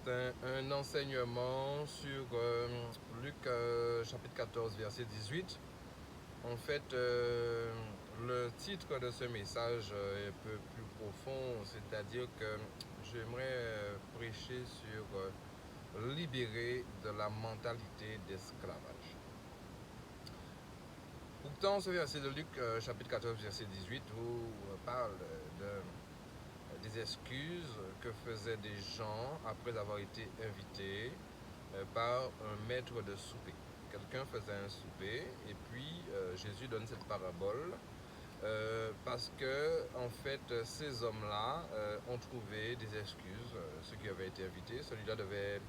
un enseignement sur Luc chapitre 14, verset 18. En fait, le titre de ce message est un peu plus profond, c'est-à-dire que j'aimerais prêcher sur libérer de la mentalité d'esclavage. Pourtant, ce verset de Luc chapitre 14, verset 18 vous parle des excuses que faisaient des gens après avoir été invités par un maître de souper. Quelqu'un faisait un souper et puis Jésus donne cette parabole parce que en fait ces hommes-là ont trouvé des excuses. Ceux qui avaient été invités, celui-là devait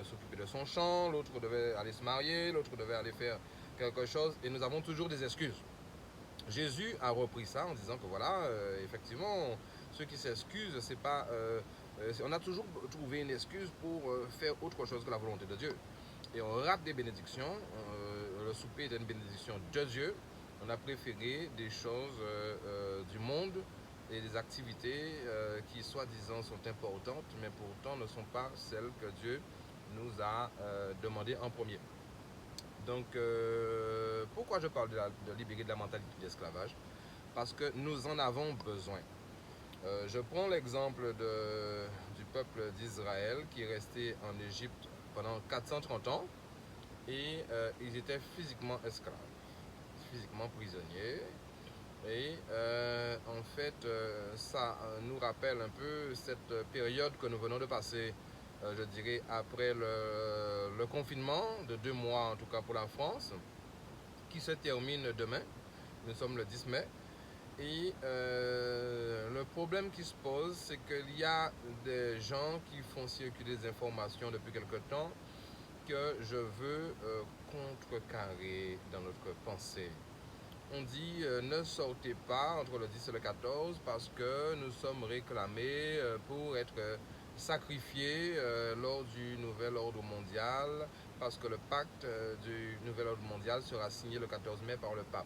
s'occuper de son champ, l'autre devait aller se marier, l'autre devait aller faire quelque chose, et nous avons toujours des excuses. Jésus a repris ça en disant que voilà, effectivement, ceux qui s'excusent, c'est pas, on a toujours trouvé une excuse pour faire autre chose que la volonté de Dieu. Et on rate des bénédictions. Le souper est une bénédiction de Dieu. On a préféré des choses du monde et des activités qui, soi-disant, sont importantes, mais pourtant ne sont pas celles que Dieu nous a demandées en premier. Donc, pourquoi je parle de libérer de la mentalité d'esclavage? Parce que nous en avons besoin. Je prends l'exemple du peuple d'Israël qui est resté en Égypte pendant 430 ans et ils étaient physiquement esclaves, physiquement prisonniers. Et en fait, ça nous rappelle un peu cette période que nous venons de passer, je dirais, après le confinement de 2 mois, en tout cas pour la France, qui se termine demain. Nous sommes le 10 mai. Et le problème qui se pose, c'est qu'il y a des gens qui font circuler des informations depuis quelque temps que je veux contrecarrer dans notre pensée. On dit ne sortez pas entre le 10 et le 14 parce que nous sommes réclamés pour être sacrifiés lors du nouvel ordre mondial, parce que le pacte du nouvel ordre mondial sera signé le 14 mai par le pape.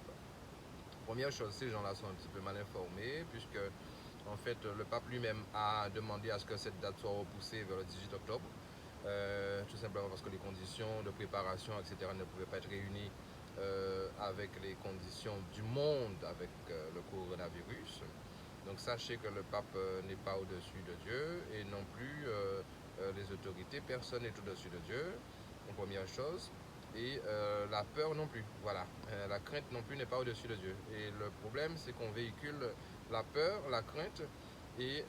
Première chose, ces gens-là sont un petit peu mal informés, puisque en fait le pape lui-même a demandé à ce que cette date soit repoussée vers le 18 octobre, tout simplement parce que les conditions de préparation, etc., ne pouvaient pas être réunies avec les conditions du monde, avec le coronavirus. Donc sachez que le pape n'est pas au-dessus de Dieu, et non plus les autorités, personne n'est au-dessus de Dieu, en première chose. Et la peur non plus, voilà. La crainte non plus n'est pas au-dessus de Dieu. Et le problème, c'est qu'on véhicule la peur, la crainte, et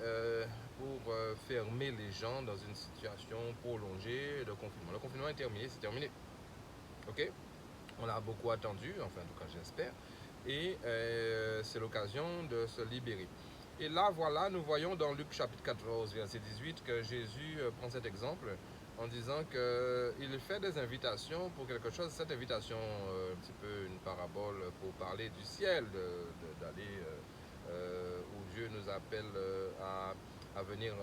pour fermer les gens dans une situation prolongée de confinement. Le confinement est terminé, c'est terminé. Ok? On a beaucoup attendu, enfin en tout cas j'espère, et c'est l'occasion de se libérer. Et là, voilà, nous voyons dans Luc chapitre 14, verset 18, que Jésus prend cet exemple en disant qu'il fait des invitations pour quelque chose. Cette invitation, un petit peu une parabole pour parler du ciel, d'aller où Dieu nous appelle à venir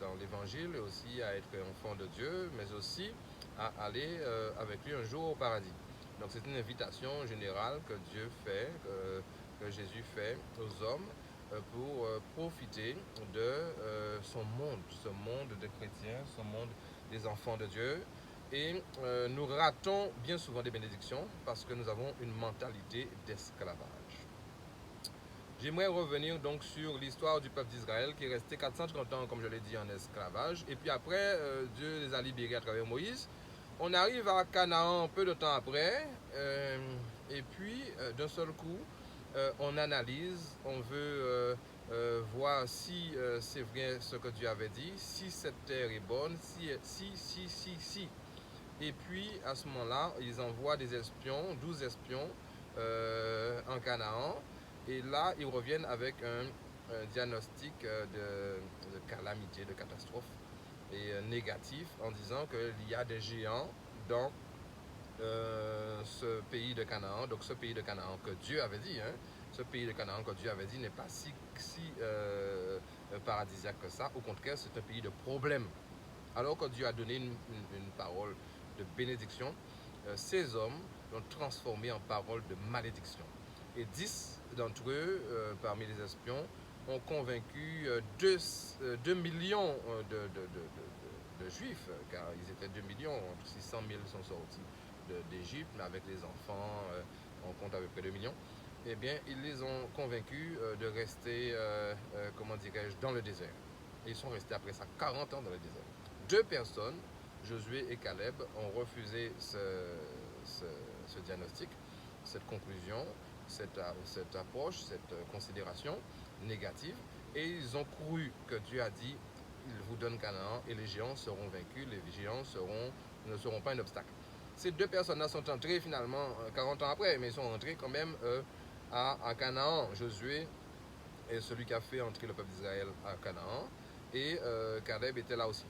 dans l'évangile, et aussi à être enfant de Dieu, mais aussi à aller avec lui un jour au paradis. Donc c'est une invitation générale que Dieu fait, que Jésus fait aux hommes pour profiter de son monde, ce monde des chrétiens, ce monde des enfants de Dieu. Et nous ratons bien souvent des bénédictions parce que nous avons une mentalité d'esclavage. J'aimerais revenir donc sur l'histoire du peuple d'Israël qui est resté 430 ans, comme je l'ai dit, en esclavage. Et puis après, Dieu les a libérés à travers Moïse. On arrive à Canaan peu de temps après, et puis d'un seul coup, on analyse, on veut voir si c'est vrai ce que Dieu avait dit, si cette terre est bonne, si. Et puis à ce moment-là, ils envoient des espions, 12 espions en Canaan, et là, ils reviennent avec un diagnostic de calamité, de catastrophe et négatif, en disant qu'il y a des géants dans ce pays de Canaan. Donc ce pays de Canaan que Dieu avait dit, ce pays de Canaan que Dieu avait dit n'est pas si paradisiaque que ça. Au contraire, c'est un pays de problèmes. Alors que Dieu a donné une parole de bénédiction, ces hommes l'ont transformé en parole de malédiction. Et 10 d'entre eux, parmi les espions, ont convaincu 2 millions de juifs, car ils étaient 2 millions, entre 600 000 sont sortis d'Égypte, mais avec les enfants, on compte à peu près 2 millions. Eh bien, ils les ont convaincus de rester, comment dirais-je, dans le désert. Et ils sont restés après ça 40 ans dans le désert. 2 personnes, Josué et Caleb, ont refusé ce diagnostic, cette conclusion, cette approche, cette considération négative. Et ils ont cru que Dieu a dit, il vous donne Canaan et les géants seront vaincus, les géants ne seront pas un obstacle. Ces 2 personnes-là sont entrées finalement 40 ans après, mais ils sont entrés quand même à Canaan. Josué est celui qui a fait entrer le peuple d'Israël à Canaan et Caleb était là aussi.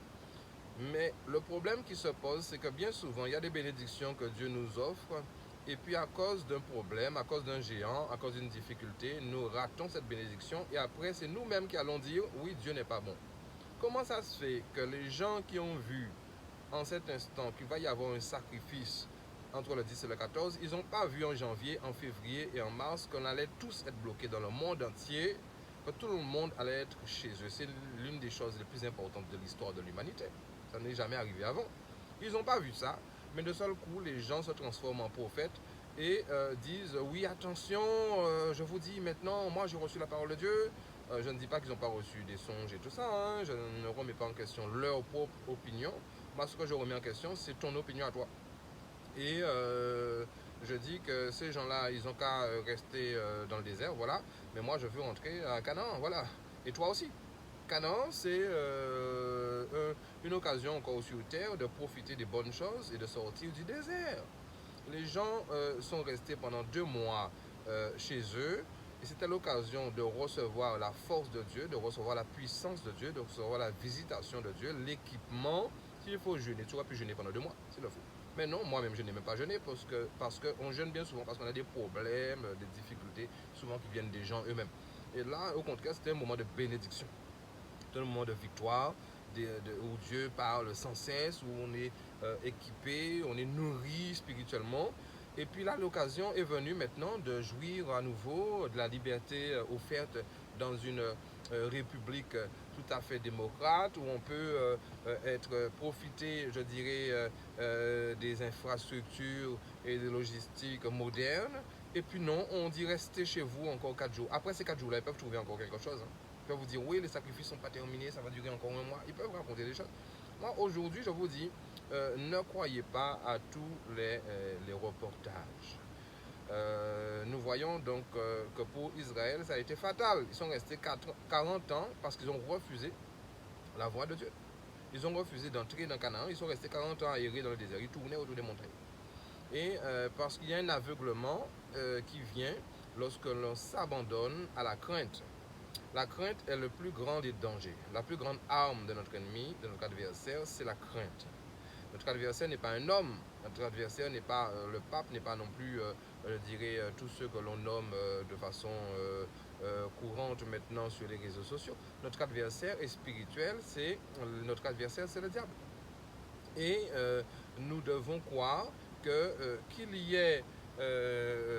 Mais le problème qui se pose, c'est que bien souvent, il y a des bénédictions que Dieu nous offre et puis à cause d'un problème, à cause d'un géant, à cause d'une difficulté, nous ratons cette bénédiction et après c'est nous-mêmes qui allons dire oui, Dieu n'est pas bon. Comment ça se fait que les gens qui ont vu en cet instant qu'il va y avoir un sacrifice entre le 10 et le 14, ils n'ont pas vu en janvier, en février et en mars qu'on allait tous être bloqués dans le monde entier, que tout le monde allait être chez eux. C'est l'une des choses les plus importantes de l'histoire de l'humanité. Ça n'est jamais arrivé avant. Ils n'ont pas vu ça, mais de seul coup, les gens se transforment en prophètes et disent oui, attention, je vous dis maintenant, moi j'ai reçu la parole de Dieu. Je ne dis pas qu'ils n'ont pas reçu des songes et tout ça, hein. Je ne remets pas en question leur propre opinion. Moi, ce que je remets en question, c'est ton opinion à toi. Et je dis que ces gens-là, ils n'ont qu'à rester dans le désert, voilà. Mais moi, je veux rentrer à Canaan, voilà. Et toi aussi. Canaan, c'est une occasion encore sur terre de profiter des bonnes choses et de sortir du désert. Les gens sont restés pendant 2 mois chez eux et c'était l'occasion de recevoir la force de Dieu, de recevoir la puissance de Dieu, de recevoir la visitation de Dieu, l'équipement. S'il faut jeûner, tu aurais pu jeûner pendant 2 mois, s'il le faut. Mais non, moi-même, je n'ai même pas jeûné parce qu'on jeûne bien souvent, parce qu'on a des problèmes, des difficultés, souvent qui viennent des gens eux-mêmes. Et là, au contraire, c'était un moment de bénédiction. C'était un moment de victoire, où Dieu parle sans cesse, où on est équipé, on est nourri spirituellement. Et puis là, l'occasion est venue maintenant de jouir à nouveau de la liberté offerte dans une république tout à fait démocrate, où on peut profiter, je dirais, des infrastructures et des logistiques modernes. Et puis non, on dit restez chez vous encore 4 jours. Après ces 4 jours-là, ils peuvent trouver encore quelque chose. Hein. Ils peuvent vous dire oui, les sacrifices ne sont pas terminés, ça va durer encore 1 mois. Ils peuvent raconter des choses. Moi, aujourd'hui, je vous dis, ne croyez pas à tous les reportages. Nous voyons donc que pour Israël, ça a été fatal. Ils sont restés 40 ans parce qu'ils ont refusé la voie de Dieu. Ils ont refusé d'entrer dans Canaan. Ils sont restés 40 ans à errer dans le désert. Ils tournaient autour des montagnes. Et parce qu'il y a un aveuglement qui vient lorsque l'on s'abandonne à la crainte. La crainte est le plus grand des dangers. La plus grande arme de notre ennemi, de notre adversaire, c'est la crainte. Notre adversaire n'est pas un homme. Notre adversaire n'est pas le pape, n'est pas non plus, je dirais, tous ceux que l'on nomme de façon courante maintenant sur les réseaux sociaux. Notre adversaire est spirituel, notre adversaire, c'est le diable. Et nous devons croire qu'il y ait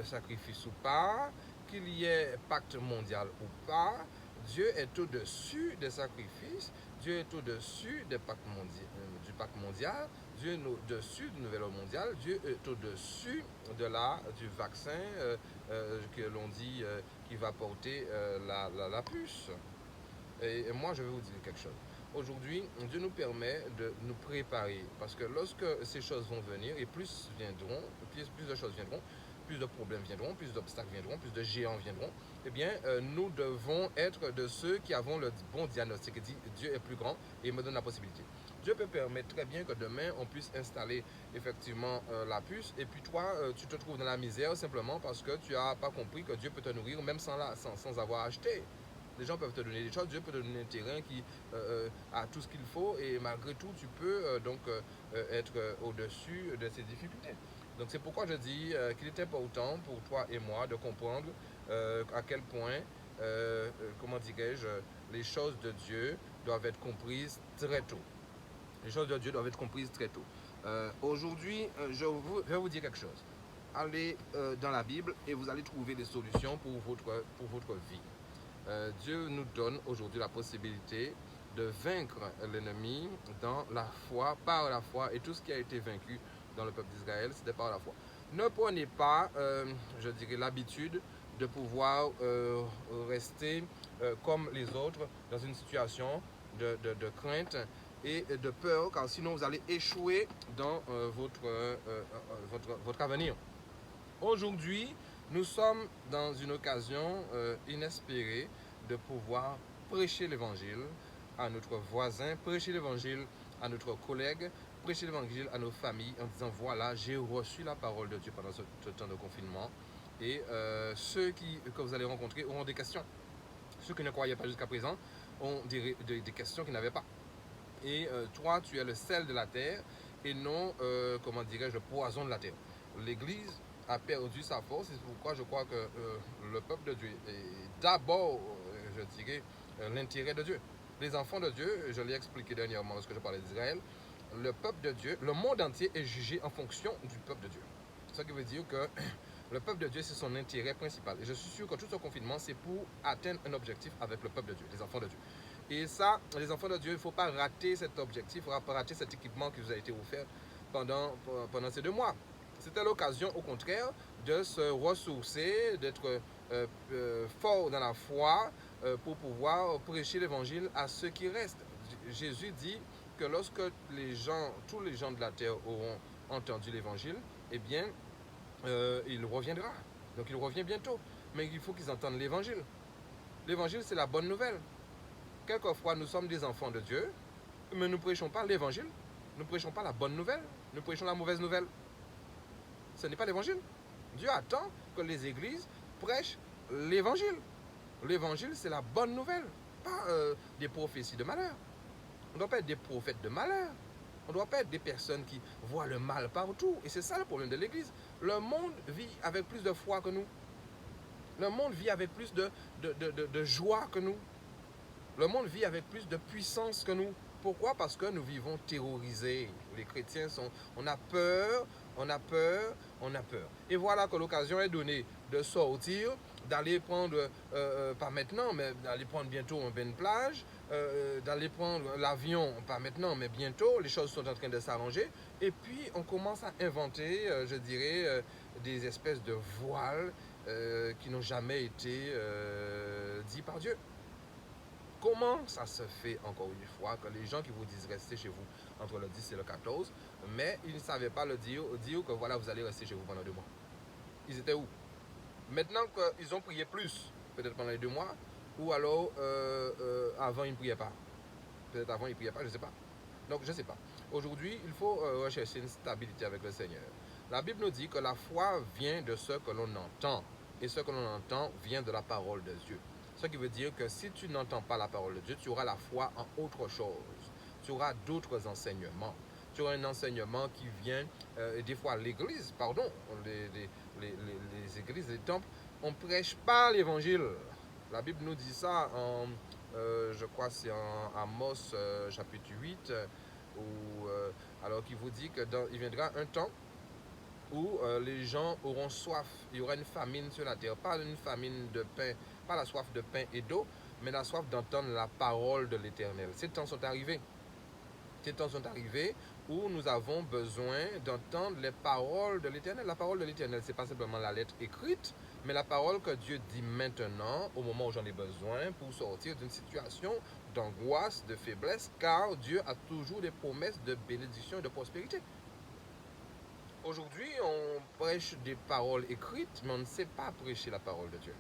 sacrifice ou pas, qu'il y ait pacte mondial ou pas, Dieu est au-dessus des sacrifices, Dieu est au-dessus du pacte mondial, Dieu est au-dessus du nouvel ordre mondial, Dieu est au-dessus du vaccin que l'on dit qui va porter la puce. Et moi, je vais vous dire quelque chose. Aujourd'hui, Dieu nous permet de nous préparer parce que lorsque ces choses vont venir, et plus de choses viendront, plus de problèmes viendront, plus d'obstacles viendront, plus de géants viendront, eh bien, nous devons être de ceux qui avons le bon diagnostic et dit Dieu est plus grand et il me donne la possibilité. Dieu peut permettre très bien que demain, on puisse installer effectivement la puce et puis toi, tu te trouves dans la misère simplement parce que tu n'as pas compris que Dieu peut te nourrir même sans avoir acheté. Les gens peuvent te donner des choses, Dieu peut te donner un terrain qui a tout ce qu'il faut et malgré tout, tu peux être au-dessus de ces difficultés. Donc c'est pourquoi je dis qu'il est important pour toi et moi de comprendre à quel point, comment dirais-je, les choses de Dieu doivent être comprises très tôt. Les choses de Dieu doivent être comprises très tôt. Aujourd'hui, je vais vous dire quelque chose. Allez dans la Bible et vous allez trouver des solutions pour votre vie. Dieu nous donne aujourd'hui la possibilité de vaincre l'ennemi dans la foi, par la foi, et tout ce qui a été vaincu dans le peuple d'Israël, c'était par la foi. Ne prenez pas, je dirais, l'habitude de pouvoir rester comme les autres dans une situation de crainte et de peur, car sinon vous allez échouer dans votre avenir. Aujourd'hui, nous sommes dans une occasion inespérée de pouvoir prêcher l'évangile à notre voisin, prêcher l'évangile à notre collègue, prêcher l'évangile à nos familles en disant voilà, j'ai reçu la parole de Dieu pendant ce temps de confinement. Et ceux que vous allez rencontrer auront des questions. Ceux qui ne croyaient pas jusqu'à présent ont des questions qu'ils n'avaient pas. Et toi, tu es le sel de la terre et non, comment dirais-je, le poison de la terre. L'Église a perdu sa force, c'est pourquoi je crois que le peuple de Dieu est d'abord, je dirais, l'intérêt de Dieu. Les enfants de Dieu, je l'ai expliqué dernièrement lorsque je parlais d'Israël, le peuple de Dieu, le monde entier est jugé en fonction du peuple de Dieu. Ce qui veut dire que le peuple de Dieu, c'est son intérêt principal. Et je suis sûr que tout ce confinement, c'est pour atteindre un objectif avec le peuple de Dieu, les enfants de Dieu. Et ça, les enfants de Dieu, il ne faut pas rater cet objectif, il ne faut pas rater cet équipement qui vous a été offert pendant ces 2 mois. C'était l'occasion, au contraire, de se ressourcer, d'être fort dans la foi pour pouvoir prêcher l'évangile à ceux qui restent. Jésus dit que lorsque tous les gens de la terre auront entendu l'évangile, eh bien, il reviendra. Donc il revient bientôt. Mais il faut qu'ils entendent l'évangile. L'évangile, c'est la bonne nouvelle. Quelquefois, nous sommes des enfants de Dieu, mais nous ne prêchons pas l'évangile. Nous ne prêchons pas la bonne nouvelle. Nous prêchons la mauvaise nouvelle. Ce n'est pas l'évangile. Dieu attend que les églises prêchent l'évangile. L'évangile, c'est la bonne nouvelle, pas des prophéties de malheur. On ne doit pas être des prophètes de malheur. On ne doit pas être des personnes qui voient le mal partout. Et c'est ça le problème de l'Église. Le monde vit avec plus de foi que nous. Le monde vit avec plus de joie que nous. Le monde vit avec plus de puissance que nous. Pourquoi? Parce que nous vivons terrorisés. Les chrétiens on a peur, on a peur, on a peur. Et voilà que l'occasion est donnée de sortir, d'aller prendre, pas maintenant, mais d'aller prendre bientôt un bain de plage, d'aller prendre l'avion, pas maintenant, mais bientôt. Les choses sont en train de s'arranger. Et puis, on commence à inventer, je dirais, des espèces de voiles qui n'ont jamais été dit par Dieu. Comment ça se fait, encore une fois, que les gens qui vous disent rester chez vous entre le 10 et le 14, mais ils ne savaient pas dire que voilà, vous allez rester chez vous pendant 2 mois. Ils étaient où? Maintenant qu'ils ont prié plus, peut-être pendant les 2 mois, ou alors avant ils ne priaient pas. Peut-être avant ils ne priaient pas, je ne sais pas. Donc je ne sais pas. Aujourd'hui, il faut rechercher une stabilité avec le Seigneur. La Bible nous dit que la foi vient de ce que l'on entend. Et ce que l'on entend vient de la parole de Dieu. Ce qui veut dire que si tu n'entends pas la parole de Dieu, tu auras la foi en autre chose. Tu auras d'autres enseignements. Tu auras un enseignement qui vient, des fois l'Église, pardon, les églises, les temples, on ne prêche pas l'Évangile. La Bible nous dit ça en, je crois c'est en Amos chapitre 8, alors qu'il vous dit qu'il viendra un temps où les gens auront soif. Il y aura une famine sur la terre. Pas une famine de pain, pas la soif de pain et d'eau, mais la soif d'entendre la parole de l'Éternel. Ces temps sont arrivés. Ces temps sont arrivés où nous avons besoin d'entendre les paroles de l'Éternel. La parole de l'Éternel, ce n'est pas simplement la lettre écrite, mais la parole que Dieu dit maintenant, au moment où j'en ai besoin, pour sortir d'une situation d'angoisse, de faiblesse, car Dieu a toujours des promesses de bénédiction et de prospérité. Aujourd'hui, on prêche des paroles écrites, mais on ne sait pas prêcher la parole de Dieu.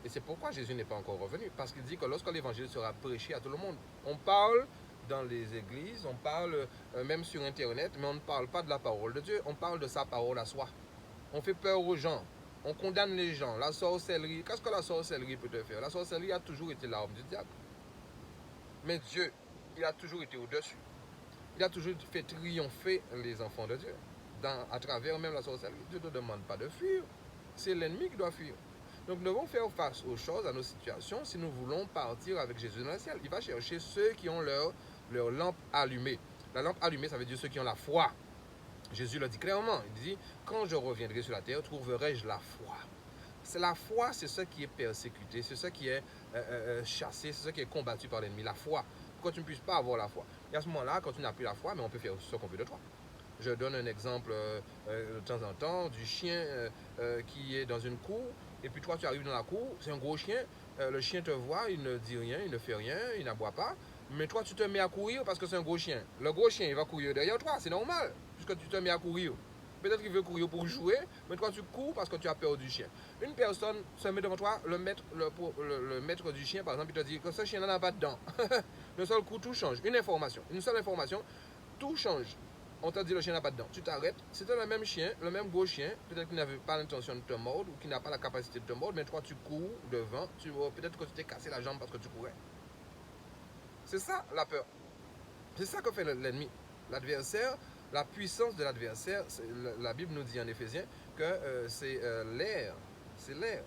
Et c'est pourquoi Jésus n'est pas encore revenu. Parce qu'il dit que lorsque l'évangile sera prêché à tout le monde, on parle dans les églises, on parle même sur Internet, mais on ne parle pas de la parole de Dieu, on parle de sa parole à soi. On fait peur aux gens, on condamne les gens. La sorcellerie, qu'est-ce que la sorcellerie peut te faire? La sorcellerie a toujours été l'arme du diable. Mais Dieu, il a toujours été au-dessus. Il a toujours fait triompher les enfants de Dieu. À travers même la sorcellerie, Dieu ne demande pas de fuir. C'est l'ennemi qui doit fuir. Donc nous devons faire face aux choses, à nos situations, si nous voulons partir avec Jésus dans le ciel. Il va chercher ceux qui ont leur lampe allumée. La lampe allumée, ça veut dire ceux qui ont la foi. Jésus le dit clairement. Il dit, quand je reviendrai sur la terre, trouverai-je la foi? C'est la foi, c'est ce qui est persécuté, c'est ce qui est chassé, c'est ce qui est combattu par l'ennemi. La foi. pour que tu ne puisses pas avoir la foi. Et à ce moment-là, quand tu n'as plus la foi, mais on peut faire ce qu'on veut de toi. Je donne un exemple de temps en temps du chien qui est dans une cour, et puis toi tu arrives dans la cour, c'est un gros chien, le chien te voit, il ne dit rien, il ne fait rien, il n'aboie pas, mais toi tu te mets à courir parce que c'est un gros chien. Le gros chien il va courir derrière toi, c'est normal, puisque tu te mets à courir. Peut-être qu'il veut courir pour jouer, mais toi tu cours parce que tu as peur du chien. Une personne se met devant toi, le maître du chien par exemple, il te dit que ce chien n'en a pas dedans. D'un seul coup tout change, une seule information, tout change. On t'a dit le chien n'a pas dedans. Tu t'arrêtes. C'était le même chien, le même gros chien, peut-être qu'il n'avait pas l'intention de te mordre ou qu'il n'a pas la capacité de te mordre, mais toi tu cours devant, peut-être que tu t'es cassé la jambe parce que tu courais. C'est ça la peur. C'est ça que fait l'ennemi. L'adversaire, la puissance de l'adversaire, la Bible nous dit en Éphésiens que c'est l'air. C'est l'air.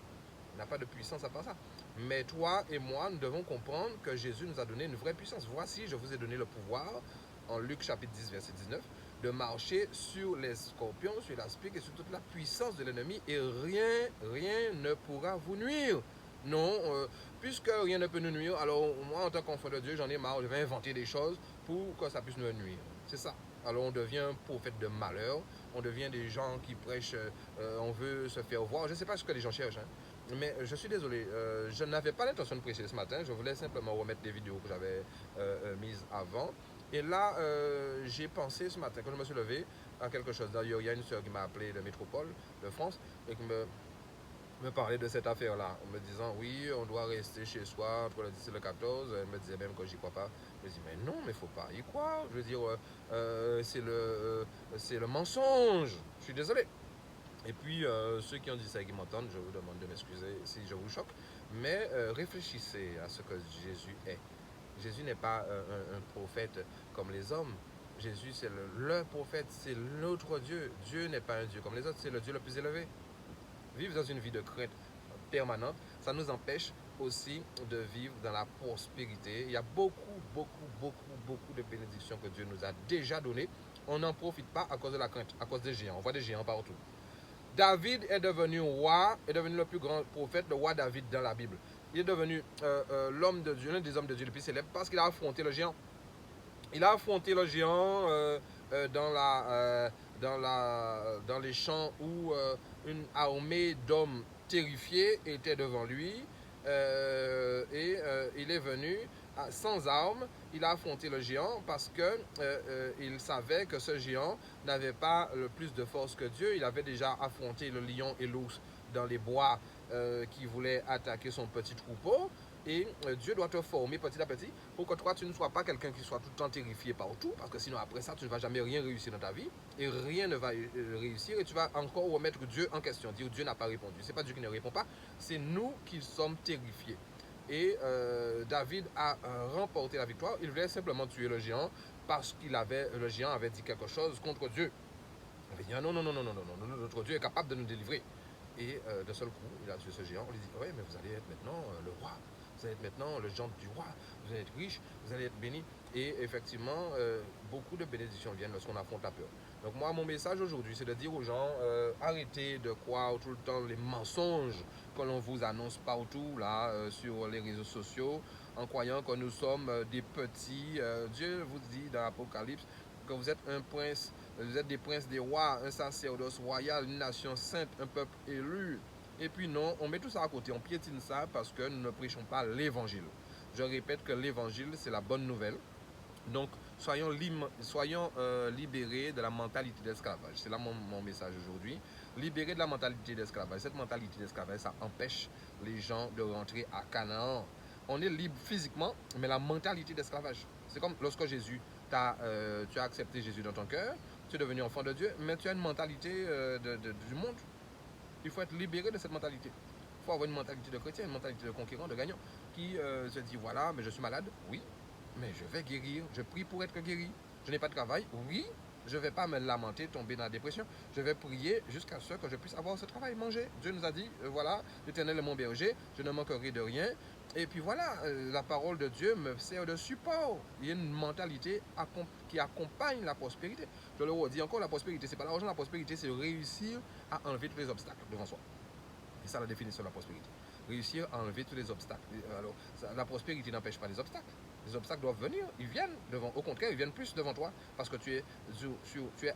Il n'a pas de puissance à part ça. Mais toi et moi, nous devons comprendre que Jésus nous a donné une vraie puissance. Voici, je vous ai donné le pouvoir, en Luc chapitre 10, verset 19, de marcher sur les scorpions, sur l'aspic et sur toute la puissance de l'ennemi, et rien ne pourra vous nuire. Non, puisque rien ne peut nous nuire, alors moi, en tant qu'enfant de Dieu, j'en ai marre, je vais inventer des choses pour que ça puisse nous nuire. C'est ça. Alors on devient prophète de malheur, on devient des gens qui prêchent, on veut se faire voir. Je ne sais pas ce que les gens cherchent, hein. Mais je suis désolé, je n'avais pas l'intention de prêcher ce matin, je voulais simplement remettre des vidéos que j'avais mises avant. Et là, j'ai pensé ce matin, quand je me suis levé, à quelque chose. D'ailleurs, il y a une soeur qui m'a appelé de Métropole, de France, et qui me parlait de cette affaire-là, en me disant, oui, on doit rester chez soi entre le 10 et le 14. Elle me disait même que j'y crois pas. Je me dis, mais non, mais il faut pas y croire. Je veux dire, c'est le mensonge. Je suis désolé. Et puis, ceux qui ont dit ça et qui m'entendent, je vous demande de m'excuser si je vous choque. Mais réfléchissez à ce que Jésus est. Jésus n'est pas un prophète comme les hommes. Jésus, c'est le prophète, c'est l'autre Dieu. Dieu n'est pas un Dieu comme les autres, c'est le Dieu le plus élevé. Vivre dans une vie de crainte permanente, ça nous empêche aussi de vivre dans la prospérité. Il y a beaucoup de bénédictions que Dieu nous a déjà données. On n'en profite pas à cause de la crainte, à cause des géants. On voit des géants partout. David est devenu roi, est devenu le plus grand prophète, le roi David dans la Bible. Il est devenu l'homme de Dieu, l'un des hommes de Dieu le plus célèbre parce qu'il a affronté le géant. Il a affronté le géant dans les champs où une armée d'hommes terrifiés était devant lui. Il est venu sans armes. Il a affronté le géant parce qu'il savait que ce géant n'avait pas le plus de force que Dieu. Il avait déjà affronté le lion et l'ours dans les bois qui voulaient attaquer son petit troupeau. Et Dieu doit te former petit à petit pour que toi, tu ne sois pas quelqu'un qui soit tout le temps terrifié par tout, parce que sinon, après ça, tu ne vas jamais rien réussir dans ta vie, et rien ne va réussir, et tu vas encore remettre Dieu en question, dire Dieu n'a pas répondu. Ce n'est pas Dieu qui ne répond pas, c'est nous qui sommes terrifiés. Et David a remporté la victoire. Il voulait simplement tuer le géant, parce que le géant avait dit quelque chose contre Dieu. Il avait dit non, notre Dieu est capable de nous délivrer. Et d'un seul coup, il a tué ce géant. On lui dit, oui, mais vous allez être maintenant le roi. Vous allez être maintenant le gendre du roi. Vous allez être riche, vous allez être béni. Et effectivement, beaucoup de bénédictions viennent lorsqu'on affronte la peur. Donc moi, mon message aujourd'hui, c'est de dire aux gens, arrêtez de croire tout le temps les mensonges que l'on vous annonce partout, là, sur les réseaux sociaux, en croyant que nous sommes des petits. Dieu vous dit dans l'Apocalypse que vous êtes un prince. Vous êtes des princes, des rois, un sacerdoce royal, une nation sainte, un peuple élu. Et puis non, on met tout ça à côté, on piétine ça parce que nous ne prêchons pas l'évangile. Je répète que l'évangile, c'est la bonne nouvelle. Donc, soyons libérés de la mentalité d'esclavage. C'est là mon message aujourd'hui. Libérés de la mentalité d'esclavage. Cette mentalité d'esclavage, ça empêche les gens de rentrer à Canaan. On est libre physiquement, mais la mentalité d'esclavage. C'est comme lorsque tu as accepté Jésus dans ton cœur, tu es devenu enfant de Dieu, mais tu as une mentalité du monde. Il faut être libéré de cette mentalité. Il faut avoir une mentalité de chrétien, une mentalité de conquérant, de gagnant, qui se dit, voilà, mais je suis malade, oui, mais je vais guérir, je prie pour être guéri. Je n'ai pas de travail, oui, je ne vais pas me lamenter, tomber dans la dépression. Je vais prier jusqu'à ce que je puisse avoir ce travail, manger. Dieu nous a dit, voilà, l'Éternel est mon berger, je ne manquerai de rien. Et puis voilà, la parole de Dieu me sert de support. Il y a une mentalité qui accompagne la prospérité. Je le redis encore, la prospérité, ce n'est pas l'argent, la prospérité, c'est réussir à enlever tous les obstacles devant soi. C'est ça la définition de la prospérité. Réussir à enlever tous les obstacles. Alors, la prospérité n'empêche pas les obstacles. Les obstacles doivent venir, ils viennent devant, au contraire, ils viennent plus devant toi parce que tu es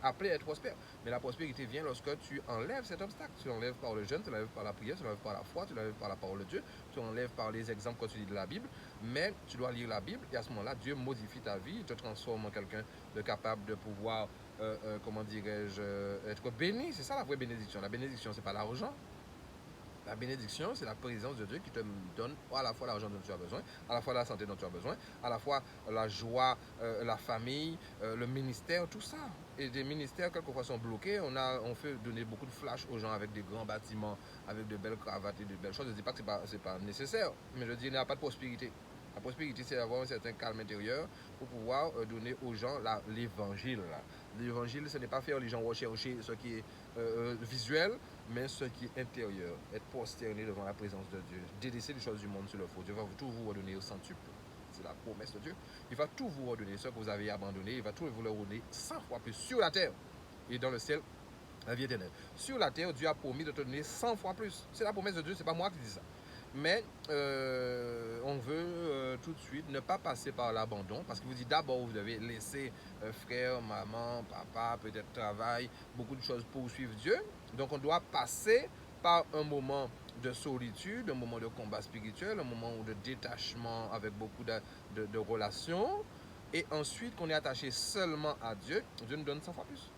appelé à être prospère. Mais la prospérité vient lorsque tu enlèves cet obstacle. Tu l'enlèves par le jeûne, tu l'enlèves par la prière, tu l'enlèves par la foi, tu l'enlèves par la parole de Dieu, tu l'enlèves par les exemples que tu lis de la Bible. Mais tu dois lire la Bible et à ce moment-là, Dieu modifie ta vie, te transforme en quelqu'un de capable de pouvoir, comment dirais-je, être béni. C'est ça la vraie bénédiction. La bénédiction, c'est pas l'argent. La bénédiction, c'est la présence de Dieu qui te donne à la fois l'argent dont tu as besoin, à la fois la santé dont tu as besoin, à la fois la joie, la famille, le ministère, tout ça. Et des ministères, quelquefois, sont bloqués. On fait donner beaucoup de flash aux gens avec des grands bâtiments, avec de belles cravates et de belles choses. Je ne dis pas que ce n'est pas nécessaire, mais je dis qu'il n'y a pas de prospérité. La prospérité, c'est d'avoir un certain calme intérieur pour pouvoir donner aux gens l'évangile. L'évangile, ce n'est pas faire les gens rechercher ce qui est visuel, mais ce qui est intérieur. Être prosterné devant la présence de Dieu. Délaisser les choses du monde sur le faux. Dieu va tout vous redonner au centuple. C'est la promesse de Dieu. Il va tout vous redonner. Ce que vous avez abandonné, il va tout vous le redonner 100 fois plus sur la terre et dans le ciel. La vie éternelle. Sur la terre, Dieu a promis de te donner 100 fois plus. C'est la promesse de Dieu, c'est pas moi qui dis ça. Mais on veut tout de suite ne pas passer par l'abandon parce qu'il vous dit d'abord vous devez laisser frère, maman, papa, peut-être travail, beaucoup de choses pour suivre Dieu. Donc on doit passer par un moment de solitude, un moment de combat spirituel, un moment de détachement avec beaucoup de relations. Et ensuite qu'on est attaché seulement à Dieu, Dieu nous donne 100 fois plus.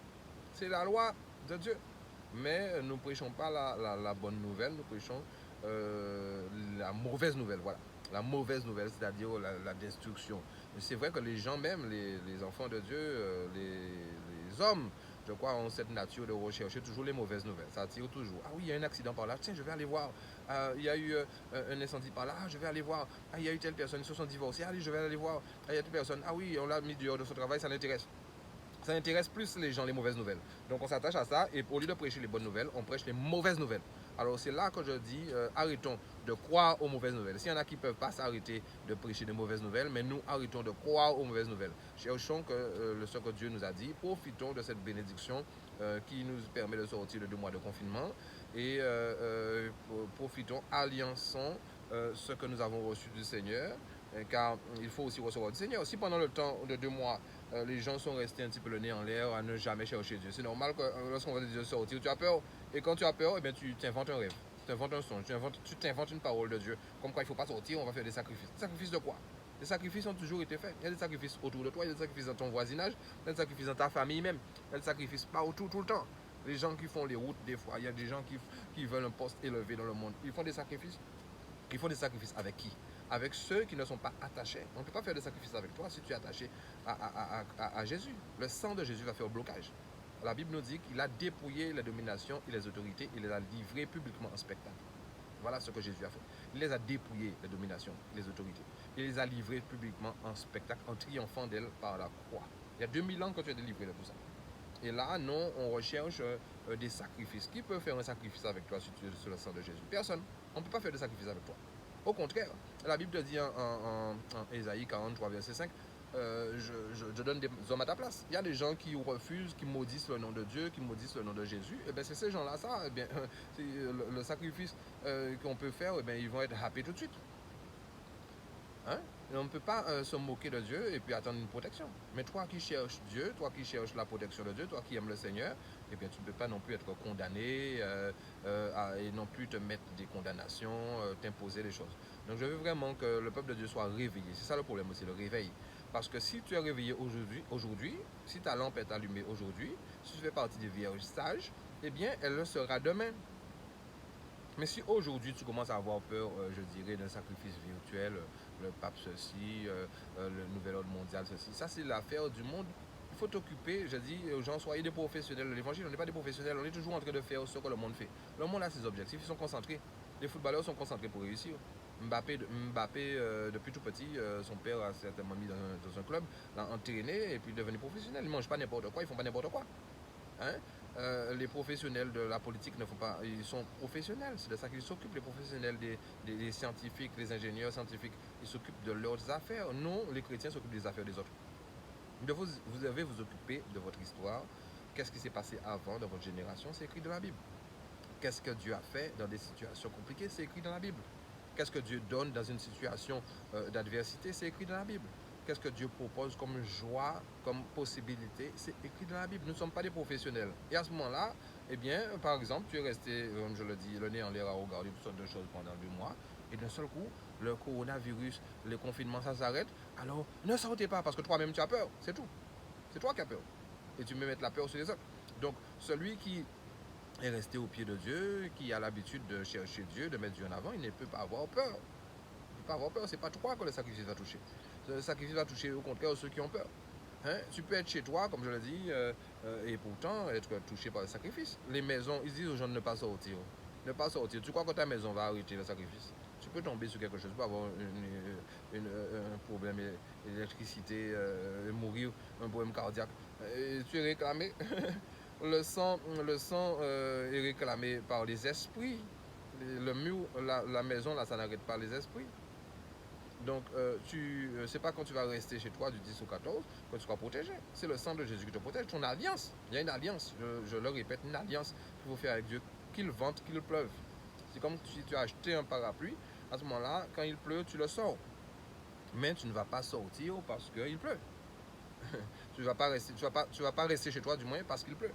C'est la loi de Dieu. Mais nous ne prêchons pas la bonne nouvelle, nous prêchons la mauvaise nouvelle, voilà. La mauvaise nouvelle, c'est-à-dire la destruction. C'est vrai que les gens même, les enfants de Dieu, les hommes, je crois, ont cette nature de rechercher toujours les mauvaises nouvelles. Ça attire toujours. Ah oui, il y a un accident par là, tiens, je vais aller voir. Il y a eu un incendie par là, je vais aller voir. Ah, il y a eu telle personne, ils se sont divorcés, allez, je vais aller voir. Ah, il y a telle personne, ah oui, on l'a mis dehors de son travail, ça l'intéresse. Ça intéresse plus les gens, les mauvaises nouvelles. Donc on s'attache à ça et au lieu de prêcher les bonnes nouvelles, on prêche les mauvaises nouvelles. Alors c'est là que je dis, arrêtons de croire aux mauvaises nouvelles. S'il y en a qui ne peuvent pas s'arrêter de prêcher des mauvaises nouvelles, mais nous arrêtons de croire aux mauvaises nouvelles. Cherchons ce que Dieu nous a dit, profitons de cette bénédiction qui nous permet de sortir de 2 mois de confinement et profitons, alliançons ce que nous avons reçu du Seigneur, car il faut aussi recevoir du Seigneur. Si pendant le temps de 2 mois, les gens sont restés un petit peu le nez en l'air à ne jamais chercher Dieu. C'est normal que lorsqu'on va de Dieu sortir, tu as peur. Et quand tu as peur, eh bien, tu t'inventes un rêve, tu t'inventes un songe, tu t'inventes une parole de Dieu. Comme quoi il ne faut pas sortir, on va faire des sacrifices. Des sacrifices de quoi? Les sacrifices ont toujours été faits. Il y a des sacrifices autour de toi, il y a des sacrifices dans ton voisinage, il y a des sacrifices dans ta famille même, il y a des sacrifices partout, tout le temps. Les gens qui font les routes, des fois, il y a des gens qui veulent un poste élevé dans le monde. Ils font des sacrifices. Ils font des sacrifices avec qui? Avec ceux qui ne sont pas attachés. On ne peut pas faire des sacrifices avec toi si tu es attaché à Jésus. Le sang de Jésus va faire blocage. La Bible nous dit qu'il a dépouillé les dominations et les autorités, il les a livrées publiquement en spectacle. Voilà ce que Jésus a fait. Il les a dépouillées, les dominations, les autorités. Il les a livrées publiquement en spectacle, en triomphant d'elles par la croix. Il y a 2000 ans que tu es délivré de tout ça. Et là, non, on recherche des sacrifices. Qui peut faire un sacrifice avec toi si tu es sur le sang de Jésus? Personne. On ne peut pas faire de sacrifice avec toi. Au contraire, la Bible te dit en Ésaïe 43, verset 5, je donne des hommes à ta place. Il y a des gens qui refusent, qui maudissent le nom de Dieu, qui maudissent le nom de Jésus. Et bien, c'est ces gens-là, ça, eh bien, le sacrifice qu'on peut faire, eh bien, ils vont être happés tout de suite. Hein? Et on ne peut pas se moquer de Dieu et puis attendre une protection. Mais toi qui cherches Dieu, toi qui cherches la protection de Dieu, toi qui aimes le Seigneur, eh bien, tu ne peux pas non plus être condamné et non plus te mettre des condamnations, t'imposer des choses. Donc je veux vraiment que le peuple de Dieu soit réveillé. C'est ça le problème aussi, le réveil. Parce que si tu es réveillé aujourd'hui, si ta lampe est allumée aujourd'hui, si tu fais partie des vierges sages, eh bien, elle le sera demain. Mais si aujourd'hui tu commences à avoir peur, je dirais, d'un sacrifice virtuel, le pape ceci, le nouvel ordre mondial ceci, ça c'est l'affaire du monde. Il faut t'occuper, je dis aux gens, soyez des professionnels de l'évangile, on n'est pas des professionnels, on est toujours en train de faire ce que le monde fait. Le monde a ses objectifs, ils sont concentrés. Les footballeurs sont concentrés pour réussir. Mbappé depuis tout petit, son père a certainement mis dans un club, l'a entraîné et puis devenu professionnel. Ils ne mangent pas n'importe quoi, ils font pas n'importe quoi. Hein? Les professionnels de la politique ne font pas, ils sont professionnels, c'est de ça qu'ils s'occupent, les professionnels des scientifiques, les ingénieurs scientifiques, ils s'occupent de leurs affaires. Nous, les chrétiens, s'occupent des affaires des autres. Vous devez vous occuper de votre histoire. Qu'est-ce qui s'est passé avant dans votre génération? C'est écrit dans la Bible. Qu'est-ce que Dieu a fait dans des situations compliquées? C'est écrit dans la Bible. Qu'est-ce que Dieu donne dans une situation d'adversité? C'est écrit dans la Bible. Qu'est-ce que Dieu propose comme joie, comme possibilité? C'est écrit dans la Bible. Nous ne sommes pas des professionnels. Et à ce moment-là, eh bien, par exemple, tu es resté, comme je le dis, le nez en l'air à regarder toutes sortes de choses pendant 2 mois, et d'un seul coup, le coronavirus, le confinement, ça s'arrête. Alors, ne sortez pas parce que toi-même tu as peur. C'est tout. C'est toi qui as peur. Et tu me mets la peur sur les autres. Donc, celui qui est resté au pied de Dieu, qui a l'habitude de chercher Dieu, de mettre Dieu en avant, il ne peut pas avoir peur. Il ne peut pas avoir peur. C'est pas toi que le sacrifice va toucher. Le sacrifice va toucher au contraire ceux qui ont peur. Hein? Tu peux être chez toi, comme je l'ai dit, et pourtant être touché par le sacrifice. Les maisons, ils disent aux gens de ne pas sortir. Ne pas sortir. Tu crois que ta maison va arrêter le sacrifice? Tu peux tomber sur quelque chose, tu peux avoir un problème d'électricité, mourir, un problème cardiaque. Tu es réclamé. Le sang est réclamé par les esprits. Le mur, la maison, là, ça n'arrête pas les esprits. Donc, c'est pas quand tu vas rester chez toi du 10 au 14 que tu seras protégé. C'est le sang de Jésus qui te protège. Ton alliance. Il y a une alliance. Je le répète, une alliance qu'il faut faire avec Dieu. Qu'il vente, qu'il pleuve. C'est comme si tu as acheté un parapluie. À ce moment-là, quand il pleut, tu le sors. Mais tu ne vas pas sortir parce qu'il pleut. Tu ne vas pas rester chez toi, du moins, parce qu'il pleut.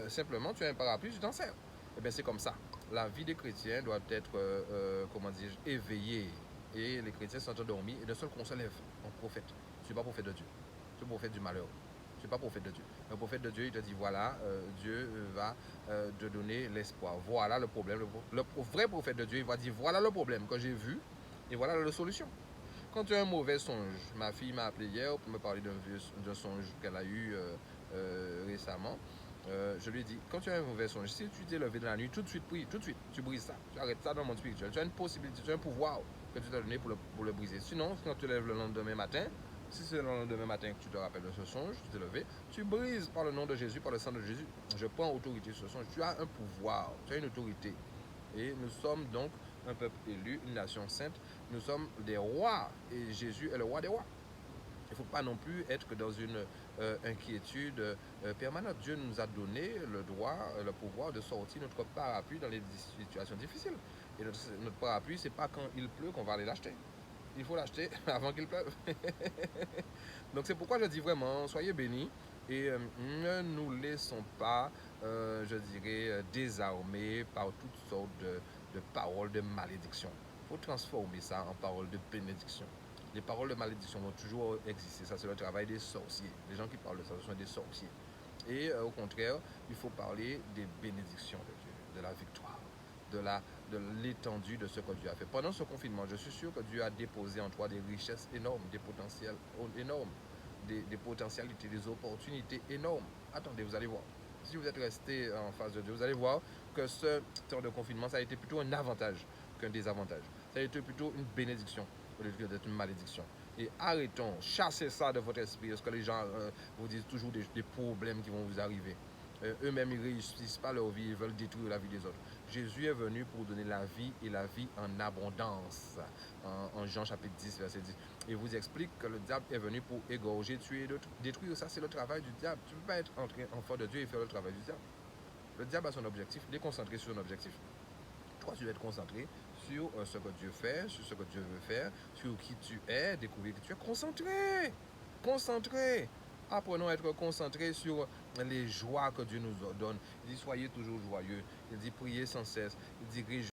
Simplement, tu as un parapluie, tu t'en sers. Eh bien, c'est comme ça. La vie des chrétiens doit être, comment dire, éveillée. Et les chrétiens sont endormis. Et d'un seul coup, on se lève en prophète. Tu ne suis pas prophète de Dieu. Tu es prophète du malheur. Tu ne suis pas prophète de Dieu. Le prophète de Dieu, il te dit, voilà, Dieu va te donner l'espoir. Voilà le problème. Le vrai prophète de Dieu, il va dire, voilà le problème que j'ai vu. Et voilà la solution. Quand tu as un mauvais songe, ma fille m'a appelé hier pour me parler d'un songe qu'elle a eu récemment. Je lui ai dit, quand tu as un mauvais songe, si tu t'es levé dans la nuit, tout de suite, prie, tout de suite, tu brises ça. Tu arrêtes ça dans le monde spirituel. Tu as une possibilité, tu as un pouvoir que tu t'as donné pour le briser. Sinon, quand tu lèves le lendemain matin, si c'est le lendemain matin que tu te rappelles de ce songe, tu t'es levé, tu brises par le nom de Jésus, par le sang de Jésus. Je prends autorité sur ce songe. Tu as un pouvoir, tu as une autorité. Et nous sommes donc un peuple élu, une nation sainte. Nous sommes des rois et Jésus est le roi des rois. Il ne faut pas non plus être que dans une inquiétude permanente. Dieu nous a donné le droit, le pouvoir de sortir notre parapluie dans les situations difficiles. Et notre parapluie, ce n'est pas quand il pleut qu'on va aller l'acheter. Il faut l'acheter avant qu'il pleuve. Donc c'est pourquoi je dis vraiment, soyez bénis et ne nous laissons pas, je dirais, désarmer par toutes sortes de paroles de malédiction. Il faut transformer ça en paroles de bénédiction. Les paroles de malédiction vont toujours exister. Ça, c'est le travail des sorciers. Les gens qui parlent de ça, ce sont des sorciers. Et au contraire, il faut parler des bénédictions de Dieu, de la victoire, de l'étendue de ce que Dieu a fait. Pendant ce confinement, je suis sûr que Dieu a déposé en toi des richesses énormes, des potentiels énormes, des potentialités, des opportunités énormes. Attendez, vous allez voir. Si vous êtes resté en face de Dieu, vous allez voir que ce temps de confinement, ça a été plutôt un avantage qu'un désavantage. Ça a été plutôt une bénédiction au lieu d'être une malédiction. Et arrêtons, chassez ça de votre esprit, parce que les gens vous disent toujours des problèmes qui vont vous arriver. Eux-mêmes, ils ne réussissent pas leur vie, ils veulent détruire la vie des autres. Jésus est venu pour donner la vie et la vie en abondance. En Jean chapitre 10, verset 10. Il vous explique que le diable est venu pour égorger, tuer, détruire. Ça, c'est le travail du diable. Tu ne peux pas être enfant de Dieu et faire le travail du diable. Le diable a son objectif, il est concentré sur son objectif. Toi, tu dois être concentré sur ce que Dieu fait, sur ce que Dieu veut faire, sur qui tu es, découvrir que tu es concentré. Concentré. Apprenons à être concentrés sur les joies que Dieu nous donne. Il dit, soyez toujours joyeux. Il dit, priez sans cesse. Il dit,